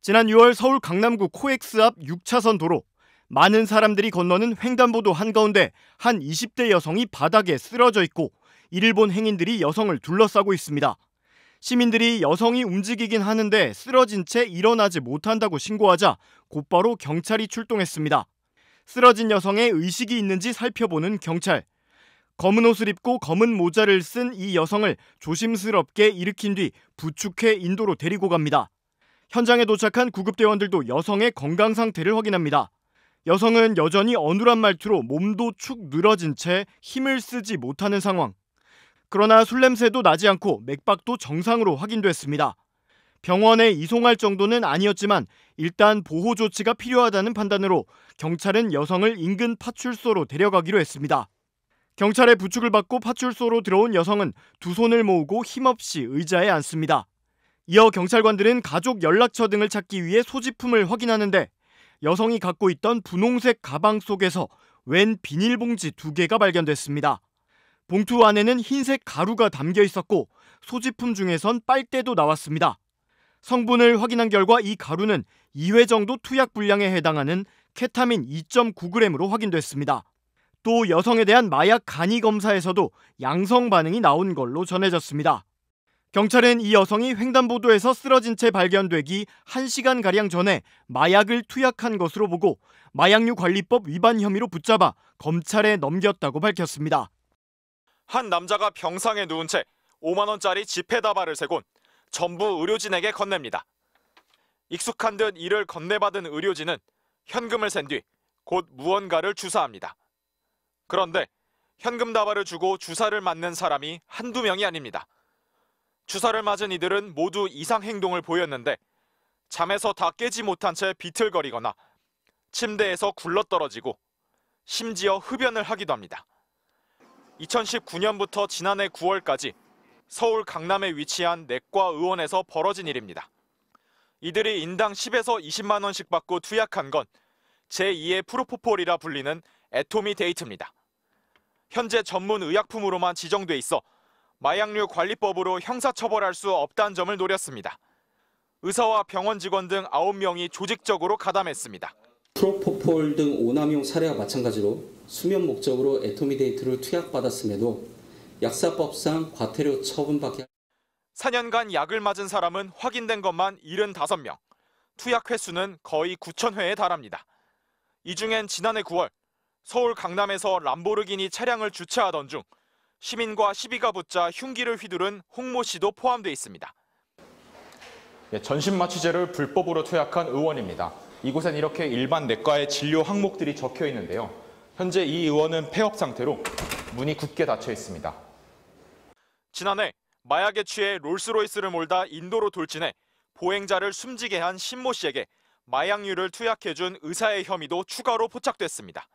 지난 6월 서울 강남구 코엑스 앞 6차선 도로. 많은 사람들이 건너는 횡단보도 한가운데 한 20대 여성이 바닥에 쓰러져 있고 이를 본 행인들이 여성을 둘러싸고 있습니다. 시민들이 여성이 움직이긴 하는데 쓰러진 채 일어나지 못한다고 신고하자 곧바로 경찰이 출동했습니다. 쓰러진 여성의 의식이 있는지 살펴보는 경찰. 검은 옷을 입고 검은 모자를 쓴 이 여성을 조심스럽게 일으킨 뒤 부축해 인도로 데리고 갑니다. 현장에 도착한 구급대원들도 여성의 건강 상태를 확인합니다. 여성은 여전히 어눌한 말투로 몸도 축 늘어진 채 힘을 쓰지 못하는 상황. 그러나 술 냄새도 나지 않고 맥박도 정상으로 확인됐습니다. 병원에 이송할 정도는 아니었지만 일단 보호 조치가 필요하다는 판단으로 경찰은 여성을 인근 파출소로 데려가기로 했습니다. 경찰의 부축을 받고 파출소로 들어온 여성은 두 손을 모으고 힘없이 의자에 앉습니다. 이어 경찰관들은 가족 연락처 등을 찾기 위해 소지품을 확인하는데 여성이 갖고 있던 분홍색 가방 속에서 웬 비닐봉지 2개가 발견됐습니다. 봉투 안에는 흰색 가루가 담겨 있었고 소지품 중에선 빨대도 나왔습니다. 성분을 확인한 결과 이 가루는 2회 정도 투약 분량에 해당하는 케타민 2.9g으로 확인됐습니다. 또 여성에 대한 마약 간이 검사에서도 양성 반응이 나온 걸로 전해졌습니다. 경찰은 이 여성이 횡단보도에서 쓰러진 채 발견되기 1시간가량 전에 마약을 투약한 것으로 보고 마약류 관리법 위반 혐의로 붙잡아 검찰에 넘겼다고 밝혔습니다. 한 남자가 병상에 누운 채 5만 원짜리 지폐다발을 세곤 전부 의료진에게 건넵니다. 익숙한 듯 이를 건네받은 의료진은 현금을 센 뒤 곧 무언가를 주사합니다. 그런데 현금 다발을 주고 주사를 맞는 사람이 한두 명이 아닙니다. 주사를 맞은 이들은 모두 이상 행동을 보였는데 잠에서 다 깨지 못한 채 비틀거리거나 침대에서 굴러떨어지고 심지어 흡연을 하기도 합니다. 2019년부터 지난해 9월까지 서울 강남에 위치한 내과 의원에서 벌어진 일입니다. 이들이 인당 10에서 20만 원씩 받고 투약한 건 제2의 프로포폴이라 불리는 애토미데이트입니다. 현재 전문 의약품으로만 지정돼 있어 마약류 관리법으로 형사처벌할 수 없다는 점을 노렸습니다. 의사와 병원 직원 등 9명이 조직적으로 가담했습니다. 프로포폴 등 오남용 사례와 마찬가지로 수면 목적으로 애토미데이트를 투약받았음에도 약사법상 과태료 처분받게 4년간 약을 맞은 사람은 확인된 것만 75명, 투약 횟수는 거의 9,000회에 달합니다. 이 중엔 지난해 9월 서울 강남에서 람보르기니 차량을 주차하던 중 시민과 시비가 붙자 흉기를 휘두른 홍모 씨도 포함되어 있습니다. 전신마취제를 불법으로 투약한 의원입니다. 이곳엔 이렇게 일반 내과의 진료 항목들이 적혀 있는데요. 현재 이 의원은 폐업 상태로 문이 굳게 닫혀 있습니다. 지난해 마약에 취해 롤스로이스를 몰다 인도로 돌진해 보행자를 숨지게 한 신모 씨에게 마약류를 투약해준 의사의 혐의도 추가로 포착됐습니다.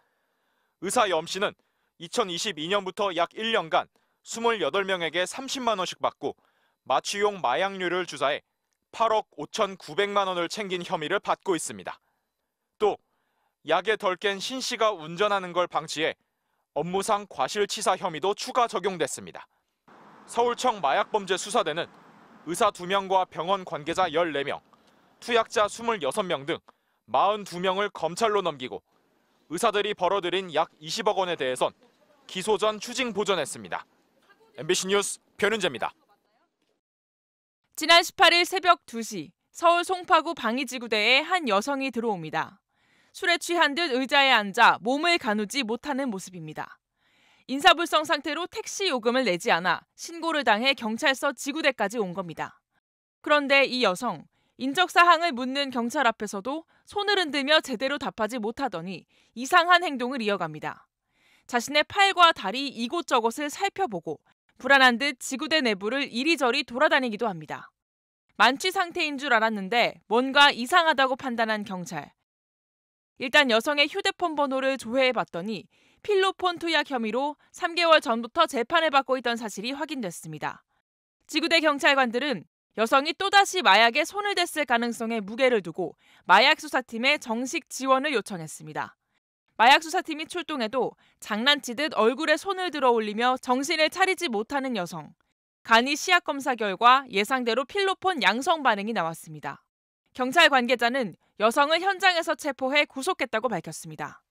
의사 염 씨는 2022년부터 약 1년간 28명에게 30만 원씩 받고 마취용 마약류를 주사해 8억 5,900만 원을 챙긴 혐의를 받고 있습니다. 또 약에 덜 깬 신 씨가 운전하는 걸 방치해 업무상 과실치사 혐의도 추가 적용됐습니다. 서울청 마약범죄수사대는 의사 2명과 병원 관계자 14명, 투약자 26명 등 42명을 검찰로 넘기고 의사들이 벌어들인 약 20억 원에 대해선 기소 전 추징 보전했습니다. MBC 뉴스 변은재입니다. 지난 18일 새벽 2시 서울 송파구 방이지구대에 한 여성이 들어옵니다. 술에 취한 듯 의자에 앉아 몸을 가누지 못하는 모습입니다. 인사불성 상태로 택시 요금을 내지 않아 신고를 당해 경찰서 지구대까지 온 겁니다. 그런데 이 여성, 인적사항을 묻는 경찰 앞에서도 손을 흔들며 제대로 답하지 못하더니 이상한 행동을 이어갑니다. 자신의 팔과 다리 이곳저곳을 살펴보고 불안한 듯 지구대 내부를 이리저리 돌아다니기도 합니다. 만취 상태인 줄 알았는데 뭔가 이상하다고 판단한 경찰. 일단 여성의 휴대폰 번호를 조회해봤더니 필로폰 투약 혐의로 3개월 전부터 재판을 받고 있던 사실이 확인됐습니다. 지구대 경찰관들은 여성이 또다시 마약에 손을 댔을 가능성에 무게를 두고 마약수사팀에 정식 지원을 요청했습니다. 마약수사팀이 출동해도 장난치듯 얼굴에 손을 들어 올리며 정신을 차리지 못하는 여성. 간이 시약 검사 결과 예상대로 필로폰 양성 반응이 나왔습니다. 경찰 관계자는 여성을 현장에서 체포해 구속했다고 밝혔습니다.